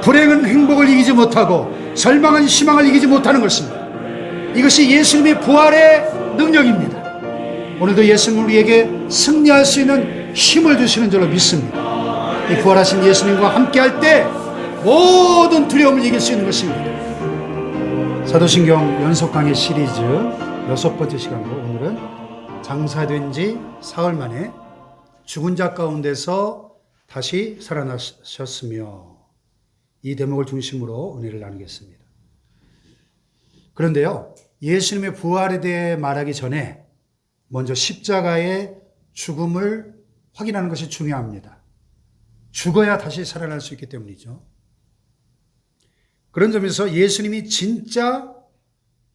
불행은 행복을 이기지 못하고 절망은 희망을 이기지 못하는 것입니다. 이것이 예수님의 부활의 능력입니다. 오늘도 예수님은 우리에게 승리할 수 있는 힘을 주시는 줄로 믿습니다. 이 부활하신 예수님과 함께할 때 모든 두려움을 이길 수 있는 것입니다. 사도신경 연속 강의 시리즈 6번째 시간으로 오늘은 장사된 지 사흘 만에 죽은 자 가운데서 다시 살아나셨으며, 이 대목을 중심으로 은혜를 나누겠습니다. 그런데요, 예수님의 부활에 대해 말하기 전에 먼저 십자가의 죽음을 확인하는 것이 중요합니다. 죽어야 다시 살아날 수 있기 때문이죠. 그런 점에서 예수님이 진짜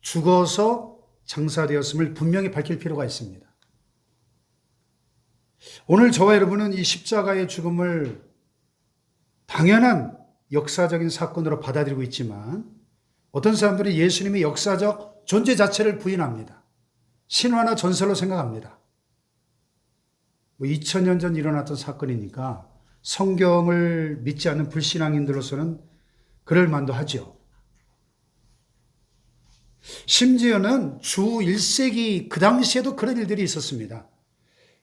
죽어서 장사되었음을 분명히 밝힐 필요가 있습니다. 오늘 저와 여러분은 이 십자가의 죽음을 당연한 역사적인 사건으로 받아들이고 있지만, 어떤 사람들은 예수님의 역사적 존재 자체를 부인합니다. 신화나 전설로 생각합니다. 2000년 전 일어났던 사건이니까 성경을 믿지 않는 불신앙인들로서는 그럴 만도 하죠. 심지어는 주 1세기 그 당시에도 그런 일들이 있었습니다.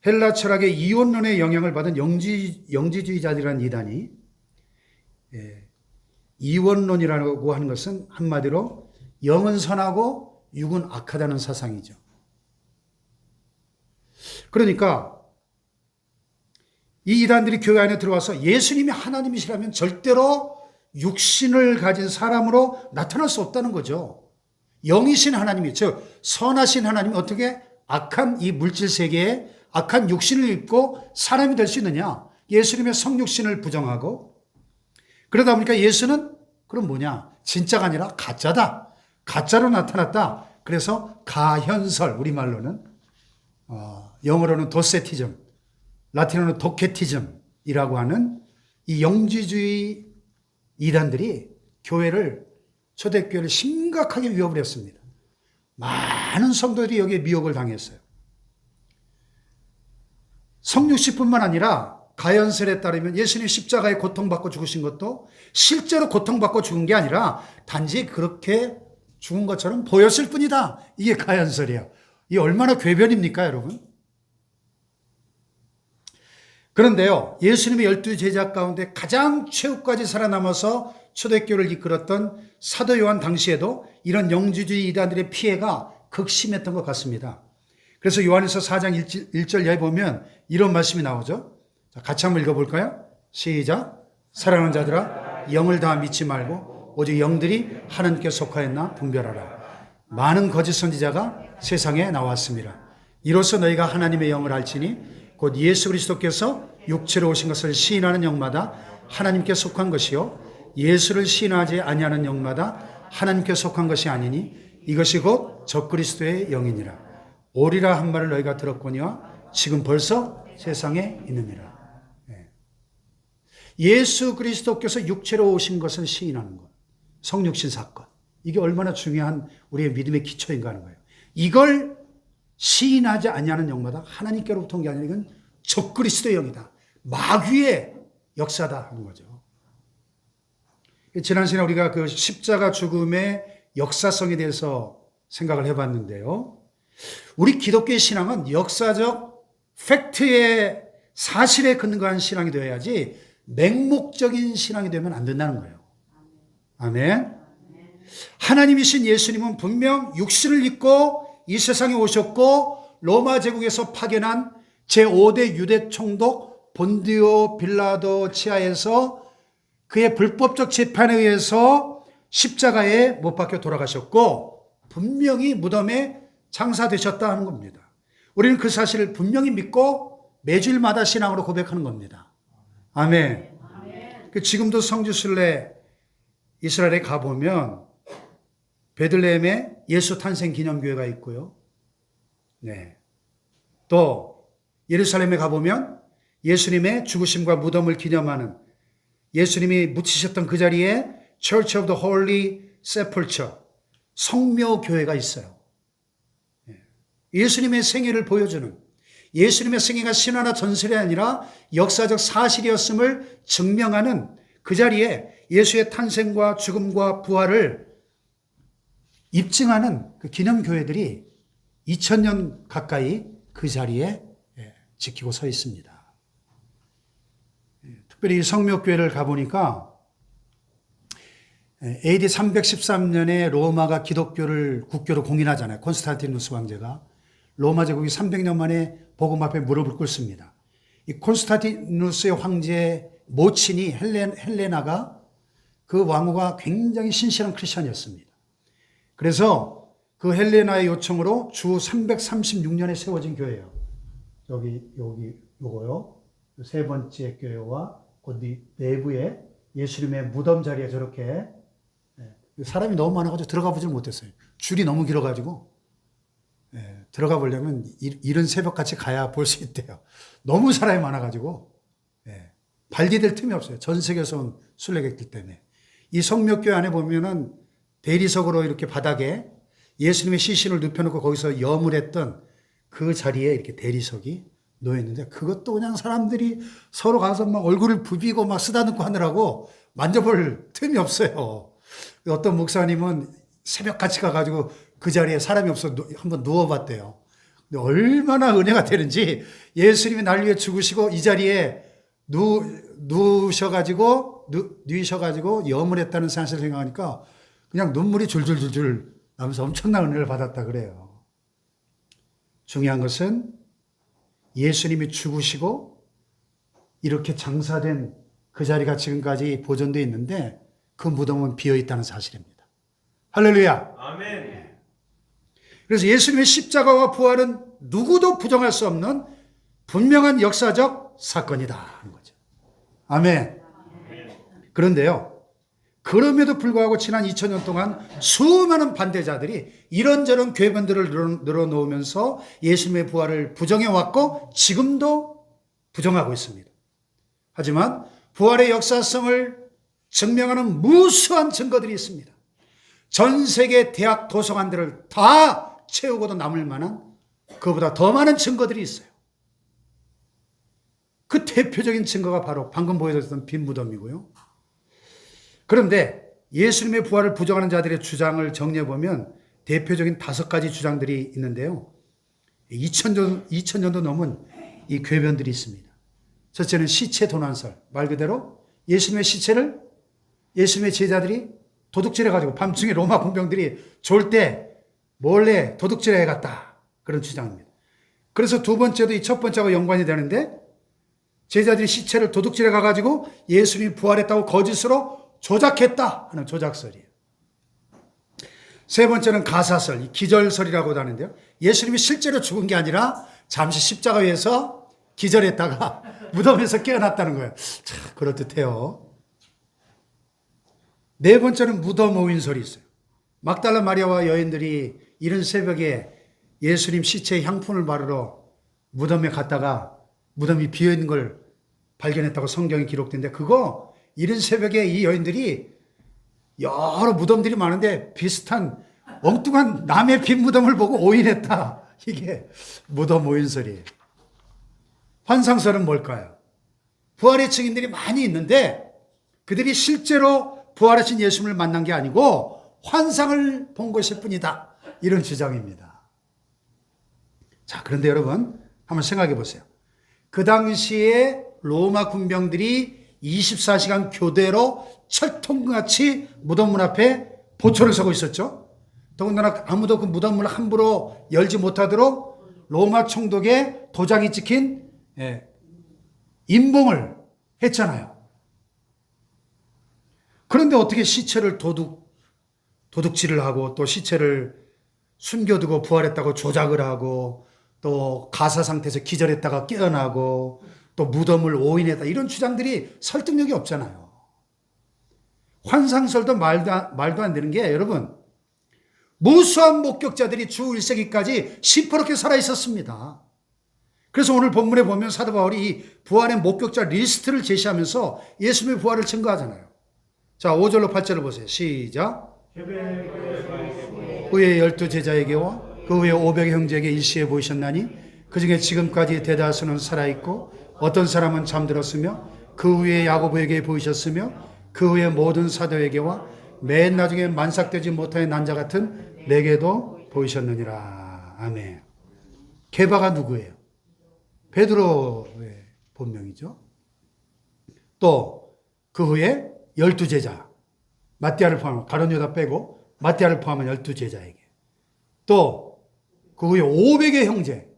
헬라 철학의 이원론의 영향을 받은 영지주의자들이라는 이단이, 이원론이라고 하는 것은 한마디로 영은 선하고 육은 악하다는 사상이죠. 그러니까 이 이단들이 교회 안에 들어와서 예수님이 하나님이시라면 절대로 육신을 가진 사람으로 나타날 수 없다는 거죠. 영이신 하나님이, 즉 선하신 하나님이 어떻게 악한 이 물질 세계에 악한 육신을 입고 사람이 될 수 있느냐. 예수님의 성육신을 부정하고, 그러다 보니까 예수는 그럼 뭐냐, 진짜가 아니라 가짜다, 가짜로 나타났다. 그래서 가현설, 우리말로는 영어로는 도세티즘, 라틴어는 도케티즘이라고 하는 이 영지주의 이단들이 초대교회를 심각하게 위협을 했습니다. 많은 성도들이 여기에 미혹을 당했어요. 성육신뿐만 아니라 가연설에 따르면 예수님 십자가에 고통받고 죽으신 것도 실제로 고통받고 죽은 게 아니라 단지 그렇게 죽은 것처럼 보였을 뿐이다. 이게 가연설이에요. 이게 얼마나 궤변입니까, 여러분? 그런데요, 예수님의 12제자 가운데 가장 최후까지 살아남아서 초대교회를 이끌었던 사도 요한 당시에도 이런 영지주의 이단들의 피해가 극심했던 것 같습니다. 그래서 요한에서 4장 1절 이하에 보면 이런 말씀이 나오죠. 자, 같이 한번 읽어볼까요? 시작. 사랑하는 자들아, 영을 다 믿지 말고 오직 영들이 하나님께 속하였나 분별하라. 많은 거짓 선지자가 세상에 나왔습니다. 이로써 너희가 하나님의 영을 알지니 곧 예수 그리스도께서 육체로 오신 것을 시인하는 영마다 하나님께 속한 것이요 예수를 시인하지 아니하는 영마다 하나님께 속한 것이 아니니 이것이 곧 적그리스도의 영이니라. 오리라 한 말을 너희가 들었거니와 지금 벌써 세상에 있느니라. 예수 그리스도께서 육체로 오신 것을 시인하는 것, 성육신 사건, 이게 얼마나 중요한 우리의 믿음의 기초인가 하는 거예요. 이걸 시인하지 아니하는 영마다 하나님께로부터 온 게 아니라 이건 적그리스도의 영이다, 마귀의 역사다 하는 거죠. 지난 시간에 우리가 그 십자가 죽음의 역사성에 대해서 생각을 해봤는데요. 우리 기독교의 신앙은 역사적 팩트의 사실에 근거한 신앙이 되어야지 맹목적인 신앙이 되면 안 된다는 거예요. 아멘. 하나님이신 예수님은 분명 육신을 입고 이 세상에 오셨고 로마 제국에서 파견한 제5대 유대 총독 본디오 빌라도 치하에서 그의 불법적 재판에 의해서 십자가에 못 박혀 돌아가셨고 분명히 무덤에 장사되셨다 하는 겁니다. 우리는 그 사실을 분명히 믿고 매주일마다 신앙으로 고백하는 겁니다. 아멘. 지금도 성지순례 이스라엘에 가보면 베들레헴에 예수 탄생 기념교회가 있고요. 네. 또 예루살렘에 가보면 예수님의 죽으심과 무덤을 기념하는, 예수님이 묻히셨던 그 자리에 Church of the Holy Sepulchre, 성묘교회가 있어요. 예수님의 생애를 보여주는, 예수님의 승리가 신화나 전설이 아니라 역사적 사실이었음을 증명하는 그 자리에 예수의 탄생과 죽음과 부활을 입증하는 그 기념교회들이 2000년 가까이 그 자리에 지키고 서 있습니다. 특별히 성묘교회를 가보니까 AD 313년에 로마가 기독교를 국교로 공인하잖아요. 콘스탄티누스 황제가. 로마 제국이 300년 만에 복음 앞에 무릎을 꿇습니다. 이 콘스탄티누스의 황제의 모친이 헬레나가 그 왕후가 굉장히 신실한 크리스천이었습니다. 그래서 그 헬레나의 요청으로 주 336년에 세워진 교회예요. 요거요. 세 번째 교회와 그 내부에 예수님의 무덤 자리에 저렇게 사람이 너무 많아가지고 들어가 보질 못했어요. 줄이 너무 길어가지고 들어가 보려면 이른 새벽같이 가야 볼 수 있대요. 너무 사람이 많아가지고 발 디딜 틈이 없어요. 전 세계에서 온 순례객들 때문에. 이 성묘교회 안에 보면은 대리석으로 이렇게 바닥에 예수님의 시신을 눕혀놓고 거기서 염을 그 자리에 이렇게 대리석이 놓여있는데 그것도 그냥 사람들이 서로 가서 막 얼굴을 부비고 막 쓰다듬고 하느라고 만져볼 틈이 없어요. 어떤 목사님은 새벽같이 가가지고 그 자리에 사람이 없어 한번 누워봤대요. 근데 얼마나 은혜가 되는지 예수님이 날 위해 죽으시고 이 자리에 누우셔가지고 염을 했다는 사실을 생각하니까 그냥 눈물이 줄줄줄줄 나면서 엄청난 은혜를 받았다 그래요. 중요한 것은 예수님이 죽으시고 이렇게 장사된 그 자리가 지금까지 보존되어 있는데 그 무덤은 비어있다는 사실입니다. 할렐루야. 아멘. 그래서 예수님의 십자가와 부활은 누구도 부정할 수 없는 분명한 역사적 사건이다 하는 거죠. 아멘. 그런데요. 그럼에도 불구하고 지난 2000년 동안 수많은 반대자들이 이런저런 궤변들을 늘어놓으면서 예수님의 부활을 부정해왔고 지금도 부정하고 있습니다. 하지만 부활의 역사성을 증명하는 무수한 증거들이 있습니다. 전 세계 대학 도서관들을 다 채우고도 남을 만한 그보다 더 많은 증거들이 있어요. 그 대표적인 증거가 바로 방금 보여줬던 빈 무덤이고요. 그런데 예수님의 부활을 부정하는 자들의 주장을 정리해보면 대표적인 5가지 주장들이 있는데요. 2000년도 넘은 이 궤변들이 있습니다. 첫째는 시체 도난설. 말 그대로 예수님의 시체를 예수님의 제자들이 도둑질해가지고 밤중에 로마 군병들이 졸 때 몰래 도둑질해 갔다. 그런 주장입니다. 그래서 두 번째도 이 첫 번째와 연관이 되는데 제자들이 시체를 도둑질해 가가지고 예수님이 부활했다고 거짓으로 조작했다 하는 조작설이에요. 세 번째는 가사설, 기절설이라고도 하는데요. 예수님이 실제로 죽은 게 아니라 잠시 십자가 위에서 기절했다가 무덤에서 깨어났다는 거예요. 참 그럴듯해요. 네 번째는 무덤 오인설이 있어요. 막달라 마리아와 여인들이 이른 새벽에 예수님 시체에 향품을 바르러 무덤에 갔다가 무덤이 비어있는 걸 발견했다고 성경에 기록된데 그거 이른 새벽에 이 여인들이 여러 무덤들이 많은데 비슷한 엉뚱한 남의 빈 무덤을 보고 오인했다. 이게 무덤 오인설이에요. 환상설은 뭘까요? 부활의 증인들이 많이 있는데 그들이 실제로 부활하신 예수님을 만난 게 아니고 환상을 본 것일 뿐이다. 이런 주장입니다. 자, 그런데 여러분 한번 생각해 보세요. 그 당시에 로마 군병들이 24시간 교대로 철통같이 무덤문 앞에 보초를 서고 있었죠. 더군다나 아무도 그 무덤문을 함부로 열지 못하도록 로마 총독의 도장이 찍힌 임봉을 했잖아요. 그런데 어떻게 시체를 도둑질을 하고 또 시체를 숨겨두고 부활했다고 조작을 하고 또 가사 상태에서 기절했다가 깨어나고 또 무덤을 오인했다 이런 주장들이 설득력이 없잖아요. 환상설도 말도 안 되는 게 여러분 무수한 목격자들이 주 1세기까지 시퍼렇게 살아 있었습니다. 그래서 오늘 본문에 보면 사도 바울이 이 부활의 목격자 리스트를 제시하면서 예수님의 부활을 증거하잖아요. 자, 5절로 8절을 보세요. 시작. 후에 12 제자에게와 그 후에 500 형제에게 일시에 보이셨나니 그중에 지금까지 대다수는 살아있고 어떤 사람은 잠들었으며 그 후에 야고보에게 보이셨으며 그 후에 모든 사도에게와 맨 나중에 만삭되지 못하는 난자 같은 내게도 보이셨느니라. 아멘. 게바가 누구예요? 베드로의 본명이죠. 또 그 후에 12제자, 마띠아를 포함한 가룟 유다 빼고 마띠아를 포함한 12제자에게, 또 그 후에 500의 형제,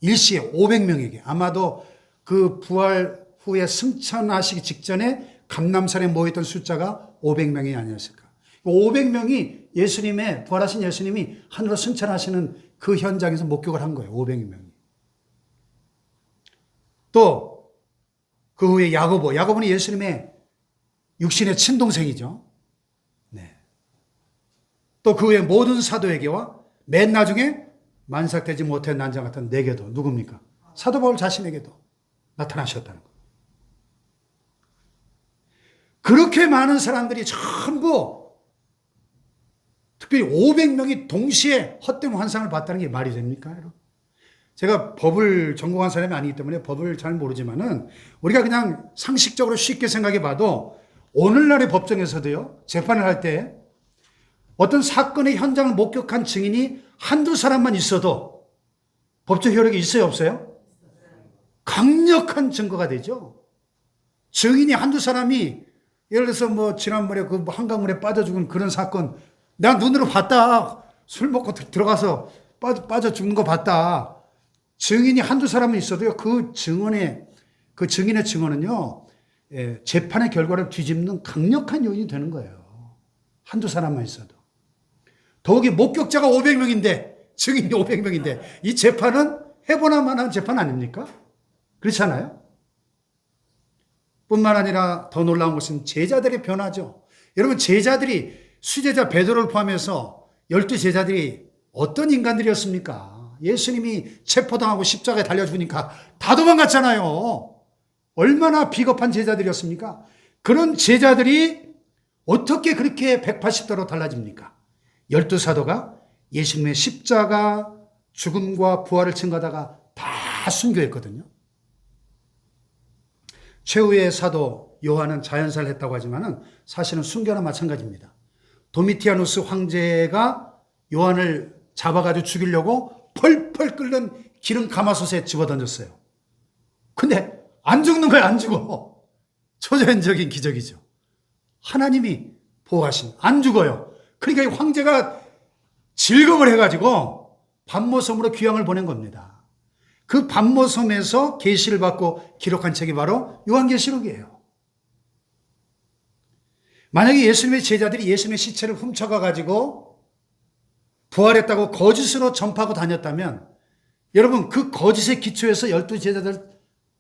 일시에 500명에게, 아마도 그 부활 후에 승천하시기 직전에 감람산에 모였던 숫자가 500명이 아니었을까. 500명이 예수님의, 부활하신 예수님이 하늘로 승천하시는 그 현장에서 목격을 한 거예요. 500명이. 또 그 후에 야고보는 예수님의 육신의 친동생이죠. 네. 또 그 후에 모든 사도에게와 맨 나중에 만삭되지 못한 난자 같은 내게도, 누굽니까? 사도 바울 자신에게도 나타나셨다는 거예요. 그렇게 많은 사람들이 전부, 특별히 500명이 동시에 헛된 환상을 봤다는 게 말이 됩니까, 여러분? 제가 법을 전공한 사람이 아니기 때문에 법을 잘 모르지만은 우리가 그냥 상식적으로 쉽게 생각해 봐도 오늘날의 법정에서도요, 재판을 할 때 어떤 사건의 현장을 목격한 증인이 한두 사람만 있어도 법적 효력이 있어요, 없어요? 강력한 증거가 되죠. 증인이 한두 사람이, 예를 들어서 뭐 지난번에 그 한강물에 빠져 죽은 그런 사건, 나 눈으로 봤다. 술 먹고 들어가서 빠져 죽는 거 봤다. 증인이 한두 사람은 있어도요, 그 증인의 증언은요, 재판의 결과를 뒤집는 강력한 요인이 되는 거예요. 한두 사람만 있어도. 더욱이 목격자가 500명인데, 증인이 500명인데, 이 재판은 해보나 마나한 재판 아닙니까? 그렇잖아요? 뿐만 아니라 더 놀라운 것은 제자들의 변화죠. 여러분, 제자들이, 수제자 베드로를 포함해서 12제자들이 어떤 인간들이었습니까? 예수님이 체포당하고 십자가에 달려 죽으니까 다 도망갔잖아요. 얼마나 비겁한 제자들이었습니까? 그런 제자들이 어떻게 그렇게 180도로 달라집니까? 12사도가 예수님의 십자가, 죽음과 부활을 증거하다가 다 순교했거든요. 최후의 사도 요한은 자연사를 했다고 하지만 사실은 순교나 마찬가지입니다. 도미티아누스 황제가 요한을 잡아가지고 죽이려고 펄펄 끓는 기름 가마솥에 집어던졌어요. 근데 안 죽는 거예요, 안 죽어. 초자연적인 기적이죠. 하나님이 보호하신, 안 죽어요. 그러니까 이 황제가 즐거움을 해가지고 반모섬으로 귀향을 보낸 겁니다. 그 반모섬에서 계시를 받고 기록한 책이 바로 요한계시록이에요. 만약에 예수님의 제자들이 예수님의 시체를 훔쳐가가지고 부활했다고 거짓으로 전파하고 다녔다면, 여러분, 그 거짓의 기초에서 12제자들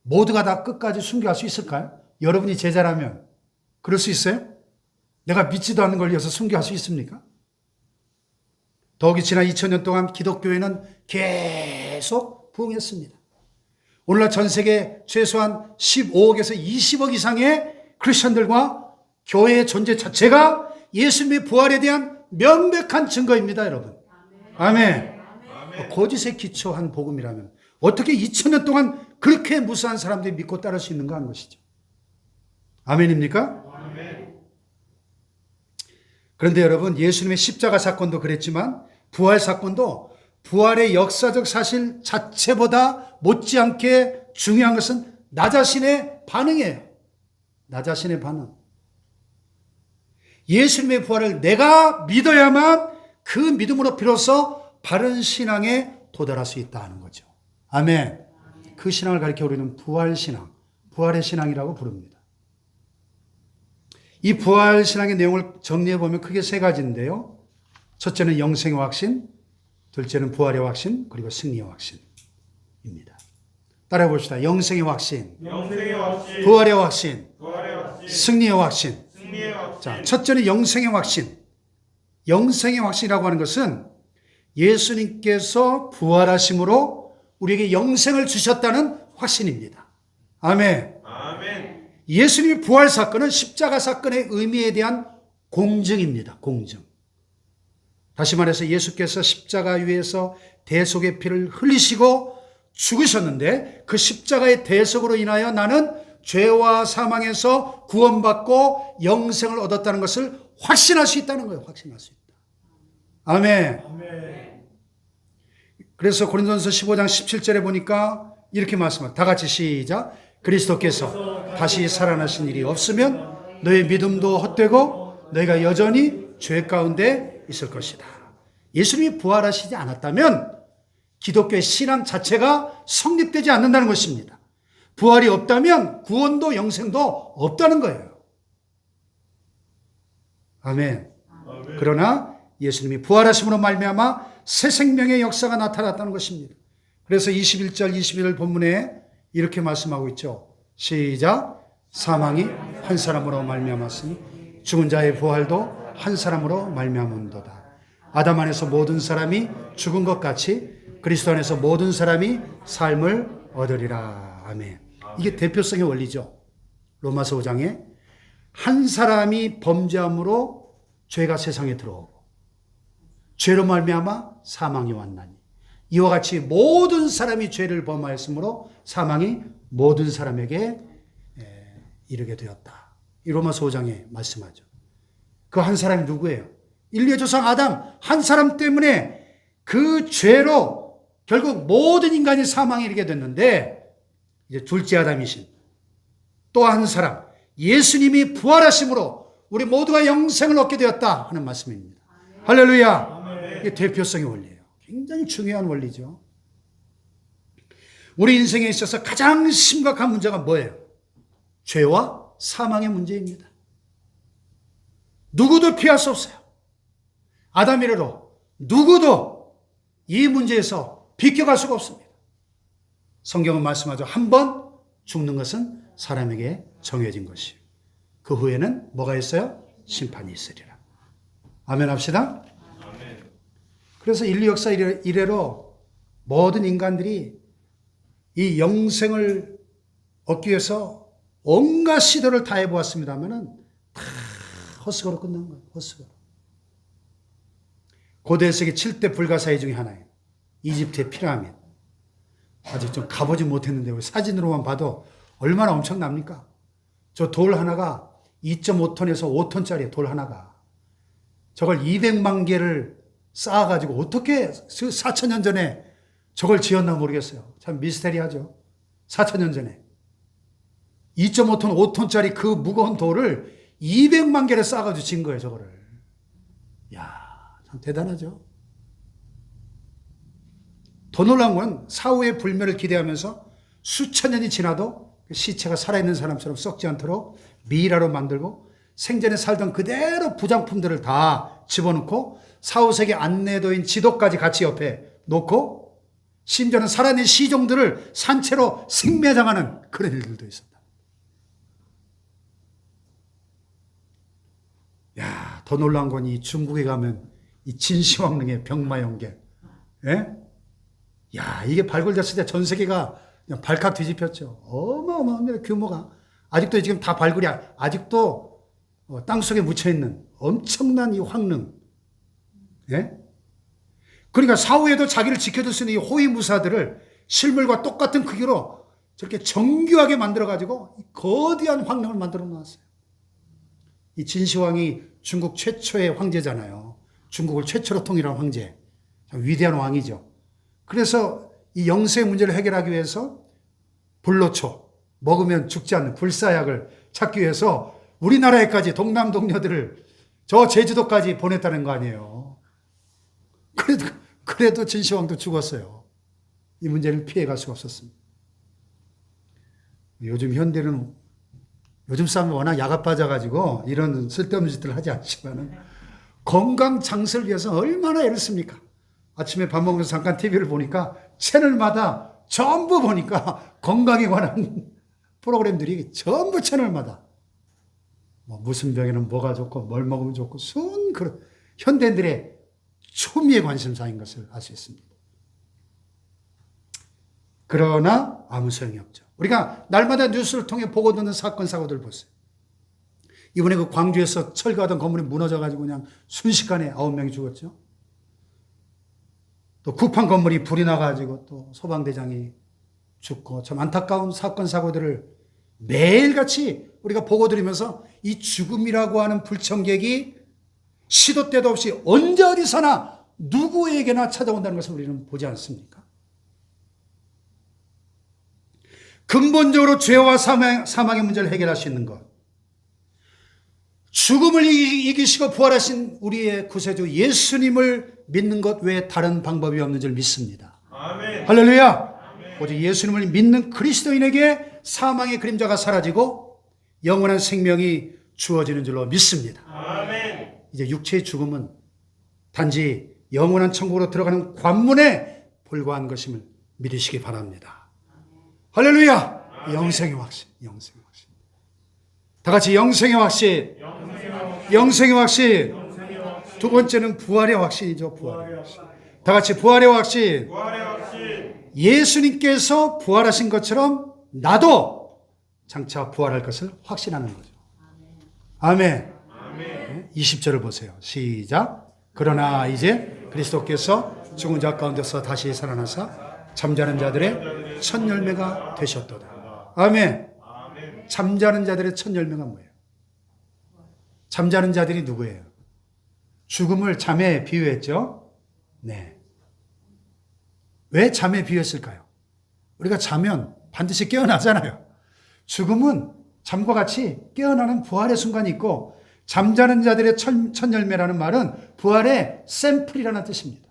모두가 다 끝까지 순교할 수 있을까요? 여러분이 제자라면 그럴 수 있어요? 내가 믿지도 않는 걸 위해서 순교할 수 있습니까? 더욱이 지난 2000년 동안 기독교회는 계속 부흥했습니다. 오늘날 전 세계 최소한 15억에서 20억 이상의 크리스천들과 교회의 존재 자체가 예수님의 부활에 대한 명백한 증거입니다, 여러분. 아멘. 거짓에 기초한 복음이라면 어떻게 2000년 동안 그렇게 무수한 사람들이 믿고 따를 수 있는가 하는 것이죠. 아멘입니까? 아멘. 그런데 여러분, 예수님의 십자가 사건도 그랬지만 부활 사건도 부활의 역사적 사실 자체보다 못지않게 중요한 것은 나 자신의 반응이에요. 나 자신의 반응. 예수님의 부활을 내가 믿어야만 그 믿음으로 비로소 바른 신앙에 도달할 수 있다는 거죠. 아멘. 그 신앙을 가리켜 우리는 부활신앙, 부활의 신앙이라고 부릅니다. 이 부활신앙의 내용을 정리해 보면 크게 세 가지인데요. 첫째는 영생의 확신, 둘째는 부활의 확신, 그리고 승리의 확신입니다. 따라해 봅시다. 영생의 확신, 부활의 확신, 승리의 확신. 자, 첫째는 영생의 확신. 영생의 확신이라고 하는 것은 예수님께서 부활하심으로 우리에게 영생을 주셨다는 확신입니다. 아멘. 아멘. 예수님의 부활 사건은 십자가 사건의 의미에 대한 공증입니다. 공증. 다시 말해서 예수께서 십자가 위에서 대속의 피를 흘리시고 죽으셨는데 그 십자가의 대속으로 인하여 나는 죄와 사망에서 구원받고 영생을 얻었다는 것을 확신할 수 있다는 거예요. 확신할 수 있다. 아멘. 그래서 고린도전서 15장 17절에 보니까 이렇게 말씀합니다. 다 같이 시작. 그리스도께서 다시 살아나신 일이 없으면 너의 믿음도 헛되고 너희가 여전히 죄 가운데 있을 것이다. 예수님이 부활하시지 않았다면 기독교의 신앙 자체가 성립되지 않는다는 것입니다. 부활이 없다면 구원도 영생도 없다는 거예요. 아멘. 그러나 예수님이 부활하심으로 말미암아 새 생명의 역사가 나타났다는 것입니다. 그래서 21절 21절 본문에 이렇게 말씀하고 있죠. 시작. 사망이 한 사람으로 말미암았으니 죽은 자의 부활도 한 사람으로 말미암은도다. 아담 안에서 모든 사람이 죽은 것 같이 그리스도 안에서 모든 사람이 삶을 얻으리라. 아멘. 이게 대표성의 원리죠. 로마서 5장에 한 사람이 범죄함으로 죄가 세상에 들어오고 죄로 말미암아 사망이 왔나니 이와 같이 모든 사람이 죄를 범하였으므로 사망이 모든 사람에게 이르게 되었다. 이 로마서 5장에 말씀하죠. 그 한 사람이 누구예요? 인류의 조상 아담 한 사람 때문에 그 죄로 결국 모든 인간이 사망에 이르게 됐는데 이제 둘째 아담이신 또 한 사람 예수님이 부활하심으로 우리 모두가 영생을 얻게 되었다 하는 말씀입니다. 할렐루야. 이게 대표성의 원리예요. 굉장히 중요한 원리죠. 우리 인생에 있어서 가장 심각한 문제가 뭐예요? 죄와 사망의 문제입니다. 누구도 피할 수 없어요. 아담 이래로 누구도 이 문제에서 비껴갈 수가 없습니다. 성경은 말씀하죠. 한 번 죽는 것은 사람에게 정해진 것이에요. 그 후에는 뭐가 있어요? 심판이 있으리라. 아멘 합시다. 그래서 인류 역사 이래로 모든 인간들이 이 영생을 얻기 위해서 온갖 시도를 다 해보았습니다만은 다 헛수고로 끝난 거예요. 헛수고로. 고대 세계 7대 불가사의 중에 하나예요. 이집트의 피라미드. 아직 좀 가보지 못했는데 우리 사진으로만 봐도 얼마나 엄청납니까? 저 돌 하나가 2.5톤에서 5톤짜리 돌 하나가 저걸 200만 개를 쌓아가지고 어떻게 4,000년 전에 저걸 지었나 모르겠어요. 참 미스테리하죠. 4,000년 전에 2.5톤, 5톤짜리 그 무거운 돌을 200만 개를 쌓아가지고 지은 거예요. 저거를. 이야, 참 대단하죠. 더 놀라운 건 사후의 불멸을 기대하면서 수천 년이 지나도 그 시체가 살아있는 사람처럼 썩지 않도록 미라로 만들고 생전에 살던 그대로 부장품들을 다 집어넣고 사후세계 안내도인 지도까지 같이 옆에 놓고 심지어는 살아있는 시종들을 산채로 생매장하는 그런 일들도 있었다. 야, 더 놀라운 건 이 중국에 가면 이 진시황릉의 병마용계. 예? 야, 이게 발굴됐을 때 전 세계가 그냥 발칵 뒤집혔죠. 어마어마한 규모가. 아직도 지금 다 발굴이, 아직도 땅속에 묻혀있는 엄청난 이 황릉. 예? 그러니까 사후에도 자기를 지켜줄 수 있는 이 호위무사들을 실물과 똑같은 크기로 저렇게 정교하게 만들어가지고 거대한 황릉을 만들어 놨어요. 이 진시황이 중국 최초의 황제잖아요. 중국을 최초로 통일한 황제. 위대한 왕이죠. 그래서 이 영생 문제를 해결하기 위해서 불로초, 먹으면 죽지 않는 불사약을 찾기 위해서 우리나라에까지 동남동녀들을 저 제주도까지 보냈다는 거 아니에요. 그래도 진시황도 죽었어요. 이 문제를 피해갈 수가 없었습니다. 요즘 현대는 요즘 사람은 워낙 야가 빠져가지고 이런 쓸데없는 짓들을 하지 않지만은 건강 장수를 위해서 얼마나 애를 씁니까? 아침에 밥 먹으면서 잠깐 TV를 보니까 채널마다 전부 보니까 건강에 관한 프로그램들이 전부 채널마다 뭐 무슨 병에는 뭐가 좋고 뭘 먹으면 좋고 그런 현대인들의 초미의 관심사인 것을 알 수 있습니다. 그러나 아무 소용이 없죠. 우리가 날마다 뉴스를 통해 보고 듣는 사건 사고들 보세요. 이번에 그 광주에서 철거하던 건물이 무너져가지고 그냥 순식간에 9명이 죽었죠. 또 쿠팡 건물이 불이 나가지고 또 소방대장이 죽고 참 안타까운 사건 사고들을 매일같이 우리가 보고 들으면서 이 죽음이라고 하는 불청객이 시도 때도 없이 언제 어디서나 누구에게나 찾아온다는 것을 우리는 보지 않습니까? 근본적으로 죄와 사망의 문제를 해결할 수 있는 것, 죽음을 이기시고 부활하신 우리의 구세주 예수님을 믿는 것 외에 다른 방법이 없는 줄 믿습니다. 아멘. 할렐루야. 아멘. 오직 예수님을 믿는 그리스도인에게 사망의 그림자가 사라지고 영원한 생명이 주어지는 줄로 믿습니다. 아멘. 이제 육체의 죽음은 단지 영원한 천국으로 들어가는 관문에 불과한 것임을 믿으시기 바랍니다. 할렐루야. 영생의 확신, 영생의 확신. 다 같이 영생의 확신, 영생의 확신. 두 번째는 부활의 확신이죠. 부활의 확신. 다 같이 부활의 확신. 부활의 확신. 예수님께서 부활하신 것처럼 나도 장차 부활할 것을 확신하는 거죠. 아멘. 아멘. 20절을 보세요. 시작. 그러나 이제 그리스도께서 죽은 자 가운데서 다시 살아나사 잠자는 자들의 첫 열매가 되셨도다. 아멘. 아멘. 잠자는 자들의 첫 열매가 뭐예요? 잠자는 자들이 누구예요? 죽음을 잠에 비유했죠? 네. 왜 잠에 비유했을까요? 우리가 자면 반드시 깨어나잖아요. 죽음은 잠과 같이 깨어나는 부활의 순간이 있고, 잠자는 자들의 첫 열매라는 말은 부활의 샘플이라는 뜻입니다.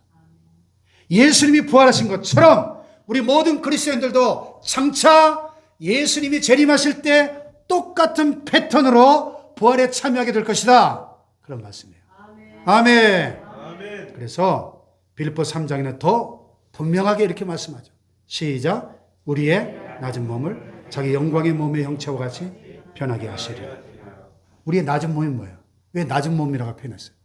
예수님이 부활하신 것처럼 우리 모든 그리스도인들도 장차 예수님이 재림하실 때 똑같은 패턴으로 부활에 참여하게 될 것이다. 그런 말씀이에요. 아멘. 아멘. 그래서 빌립보 3장에는 더 분명하게 이렇게 말씀하죠. 시작. 우리의 낮은 몸을 자기 영광의 몸의 형체와 같이 변하게 하시리라. 우리의 낮은 몸이 뭐예요? 왜 낮은 몸이라고 표현했어요?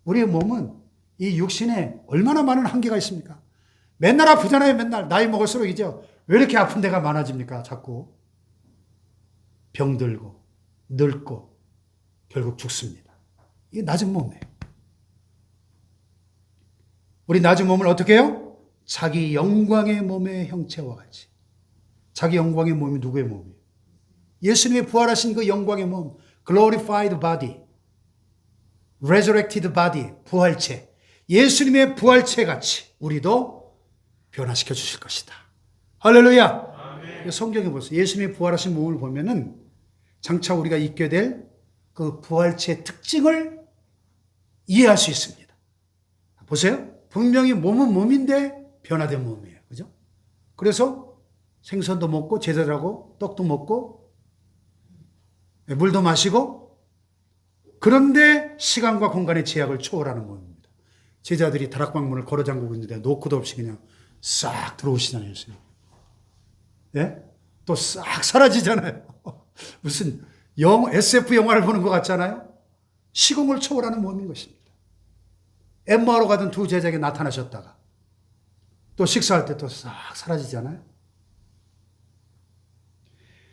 우리의 몸은 이 육신에 얼마나 많은 한계가 있습니까? 맨날 아프잖아요. 맨날 나이 먹을수록 이제 왜 이렇게 아픈 데가 많아집니까? 자꾸 병들고 늙고 결국 죽습니다. 이게 낮은 몸이에요. 우리 낮은 몸을 어떻게 해요? 자기 영광의 몸의 형체와 같이. 자기 영광의 몸이 누구의 몸이에요? 예수님이 부활하신 그 영광의 몸, glorified body, resurrected body, 부활체. 예수님의 부활체 같이 우리도 변화시켜 주실 것이다. 할렐루야. 아멘. 성경에 보세요. 예수님의 부활하신 몸을 보면은 장차 우리가 입게 될 그 부활체의 특징을 이해할 수 있습니다. 보세요. 분명히 몸은 몸인데 변화된 몸이에요. 그죠? 그래서 생선도 먹고 제대로 하고 떡도 먹고 물도 마시고, 그런데 시간과 공간의 제약을 초월하는 몸입니다. 제자들이 다락방문을 걸어 잠그고 있는데 노크도 없이 그냥 싹 들어오시잖아요. 예? 또 싹 사라지잖아요. 무슨 SF 영화를 보는 것 같잖아요. 시공을 초월하는 몸인 것입니다. 엠마오로 가던 두 제자에게 나타나셨다가 또 식사할 때 또 싹 사라지잖아요.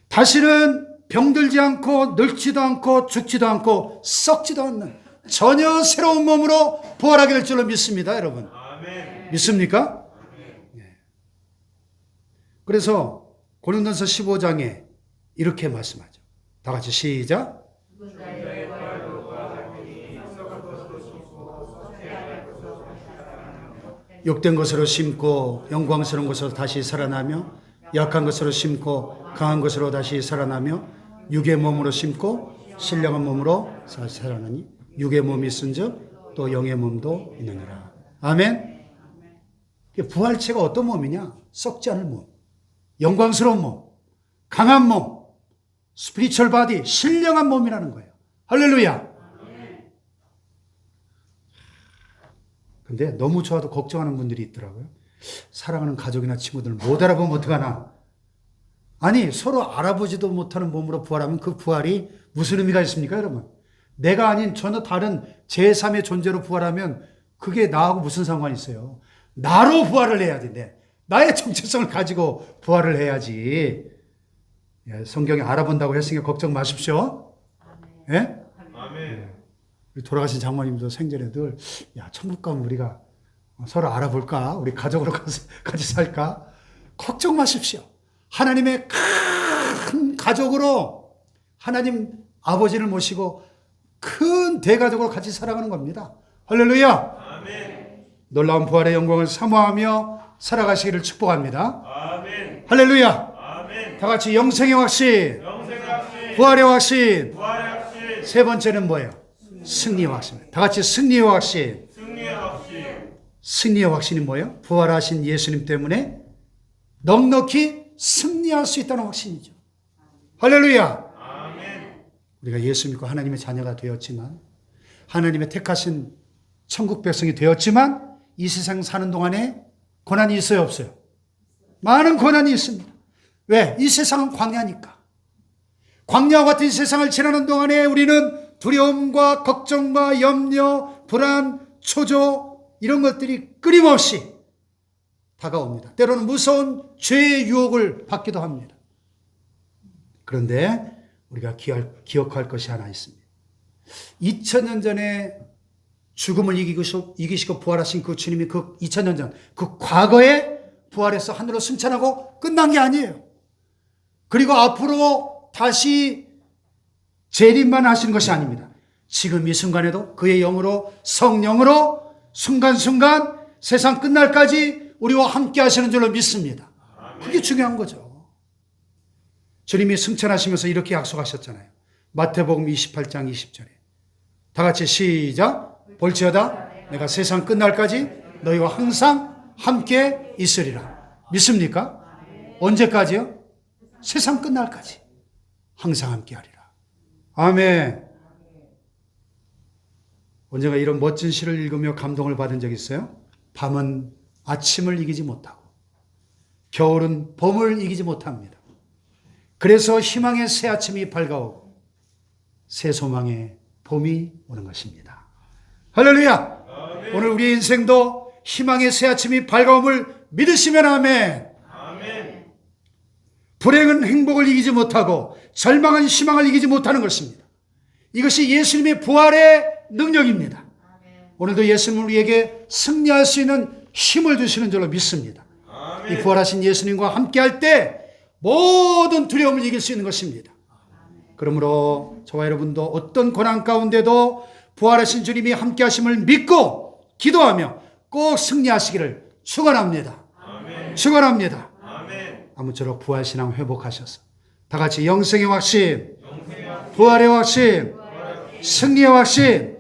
다시는 병들지 않고 늙지도 않고 죽지도 않고 썩지도 않는 전혀 새로운 몸으로 부활하게 될 줄로 믿습니다. 여러분. 아멘. 믿습니까? 네. 그래서 고린도서 15장에 이렇게 말씀하죠. 다 같이 시작. 욕된 것으로 심고 영광스러운 것으로 다시 살아나며, 약한 것으로 심고 강한 것으로 다시 살아나며, 육의 몸으로 심고 신령한 몸으로 다시 살아나니 육의 몸이 있은즉 또 영의 몸도 있느니라. 아멘. 부활체가 어떤 몸이냐? 썩지 않을 몸, 영광스러운 몸, 강한 몸, 스피리추얼 바디, 신령한 몸이라는 거예요. 할렐루야. 근데 너무 좋아도 걱정하는 분들이 있더라고요. 사랑하는 가족이나 친구들 못 알아보면 어떡하나. 아니, 서로 알아보지도 못하는 몸으로 부활하면 그 부활이 무슨 의미가 있습니까, 여러분? 내가 아닌 전혀 다른 제3의 존재로 부활하면 그게 나하고 무슨 상관이 있어요? 나로 부활을 해야 된대. 나의 정체성을 가지고 부활을 해야지. 예, 성경에 알아본다고 했으니까 걱정 마십시오. 예? 아멘. 우리 돌아가신 장모님도 생전에 늘, 야, 천국 가면 우리가 서로 알아볼까? 우리 가족으로 같이 살까? 걱정 마십시오. 하나님의 큰 가족으로 하나님 아버지를 모시고 큰 대가족으로 같이 살아가는 겁니다. 할렐루야. 아멘. 놀라운 부활의 영광을 사모하며 살아가시기를 축복합니다. 아멘. 할렐루야. 아멘. 다 같이 영생의 확신, 영생의 확신, 부활의 확신. 부활의 확신, 세 번째는 뭐예요? 승리의 확신. 다 같이 승리의 확신. 승리의 확신, 승리의 확신이 뭐예요? 부활하신 예수님 때문에 넉넉히 승리할 수 있다는 확신이죠. 할렐루야. 아멘. 우리가 예수 믿고 하나님의 자녀가 되었지만, 하나님의 택하신 천국 백성이 되었지만, 이 세상 사는 동안에 고난이 있어요, 없어요? 많은 고난이 있습니다. 왜? 이 세상은 광야니까. 광야와 같은 이 세상을 지나는 동안에 우리는 두려움과 걱정과 염려, 불안, 초조 이런 것들이 끊임없이 다가옵니다. 때로는 무서운 죄의 유혹을 받기도 합니다. 그런데 우리가 기억할 것이 하나 있습니다. 2000년 전에 죽음을 이기시고 부활하신 그 주님이 그 2000년 전, 그 과거에 부활해서 하늘로 승천하고 끝난 게 아니에요. 그리고 앞으로 다시 재림만 하시는 것이 아닙니다. 지금 이 순간에도 그의 영으로, 성령으로 순간순간 세상 끝날까지 우리와 함께 하시는 줄로 믿습니다. 그게 중요한 거죠. 주님이 승천하시면서 이렇게 약속하셨잖아요. 마태복음 28장 20절에. 다 같이 시작. 볼지어다 내가 세상 끝날까지 너희와 항상 함께 있으리라. 믿습니까? 언제까지요? 세상 끝날까지 항상 함께 하리라. 아멘. 언젠가 이런 멋진 시를 읽으며 감동을 받은 적 있어요? 밤은 아침을 이기지 못하고 겨울은 봄을 이기지 못합니다. 그래서 희망의 새 아침이 밝아오고 새 소망의 봄이 오는 것입니다. 할렐루야. 오늘 우리의 인생도 희망의 새 아침이 밝아옴을 믿으시면 아멘. 아멘. 불행은 행복을 이기지 못하고 절망은 희망을 이기지 못하는 것입니다. 이것이 예수님의 부활의 능력입니다. 오늘도 예수님은 우리에게 승리할 수 있는 힘을 주시는 줄로 믿습니다. 이 부활하신 예수님과 함께할 때 모든 두려움을 이길 수 있는 것입니다. 그러므로 저와 여러분도 어떤 고난 가운데도 부활하신 주님이 함께하심을 믿고 기도하며 꼭 승리하시기를 축원합니다. 축원합니다. 아무쪼록 부활신앙 회복하셔서 다 같이 영생의 확신, 부활의 확신, 승리의 확신,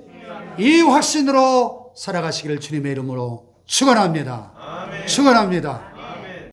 이 확신으로 살아가시기를 주님의 이름으로 축원합니다. 축원합니다.